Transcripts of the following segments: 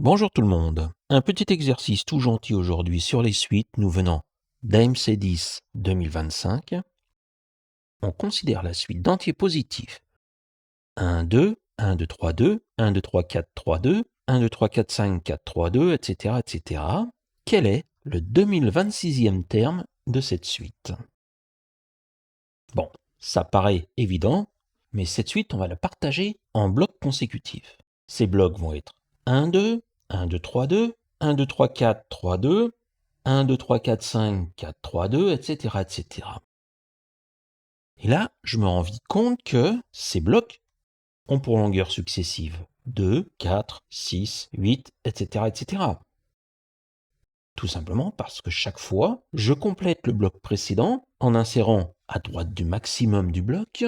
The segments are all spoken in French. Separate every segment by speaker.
Speaker 1: Bonjour tout le monde. Un petit exercice tout gentil aujourd'hui sur les suites nous venant d'AMC 10 2025. On considère la suite d'entiers positifs. 1, 2, 1, 2, 3, 2, 1, 2, 3, 4, 3, 2, 1, 2, 3, 4, 5, 4, 3, 2, etc., etc. Quel est le 2026e terme de cette suite? Bon, ça paraît évident, mais cette suite, on va la partager en blocs consécutifs. Ces blocs vont être 1, 2, 1, 2, 3, 2, 1, 2, 3, 4, 3, 2, 1, 2, 3, 4, 5, 4, 3, 2, etc., etc. Et là, je me rends vite compte que ces blocs ont pour longueur successive 2, 4, 6, 8, etc., etc. Tout simplement parce que chaque fois, je complète le bloc précédent en insérant à droite du maximum du bloc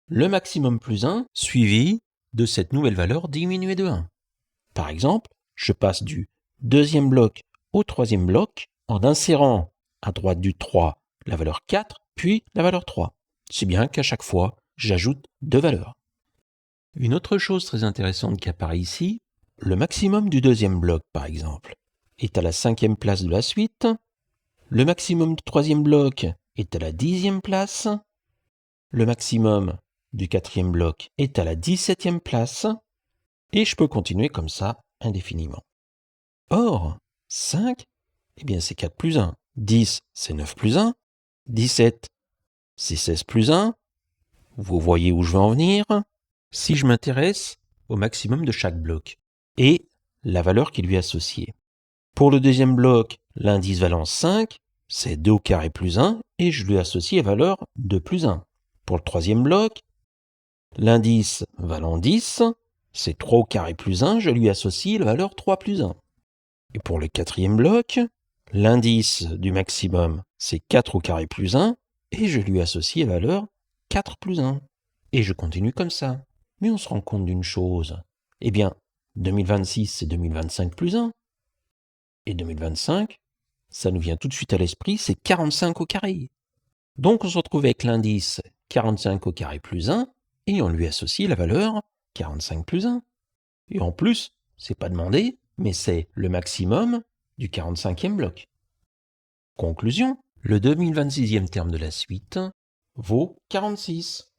Speaker 1: le maximum plus 1 suivi de cette nouvelle valeur diminuée de 1. Par exemple, je passe du deuxième bloc au troisième bloc en insérant à droite du 3 la valeur 4, puis la valeur 3. Si bien qu'à chaque fois, j'ajoute deux valeurs. Une autre chose très intéressante qui apparaît ici, le maximum du deuxième bloc, par exemple, est à la 5e place de la suite, le maximum du troisième bloc est à la 10e place, le maximum du 4e bloc est à la 17e place, et je peux continuer comme ça indéfiniment. Or, 5, eh bien c'est 4 plus 1. 10, c'est 9 plus 1. 17, c'est 16 plus 1. Vous voyez où je veux en venir? Si je m'intéresse au maximum de chaque bloc et la valeur qui lui est associée. Pour le deuxième bloc, l'indice valant 5, c'est 2 au carré plus 1 et je lui associe la valeur 2 plus 1. Pour le troisième bloc, l'indice valant 10, c'est 3 au carré plus 1, je lui associe la valeur 3 plus 1. Et pour le quatrième bloc, l'indice du maximum, c'est 4 au carré plus 1, et je lui associe la valeur 4 plus 1. Et je continue comme ça. Mais on se rend compte d'une chose. Eh bien, 2026, c'est 2025 plus 1. Et 2025, ça nous vient tout de suite à l'esprit, c'est 45 au carré. Donc on se retrouve avec l'indice 45 au carré plus 1, et on lui associe la valeur 45 plus 1. Et en plus, c'est pas demandé, mais c'est le maximum du 45e bloc. Conclusion, le 2026e terme de la suite vaut 46.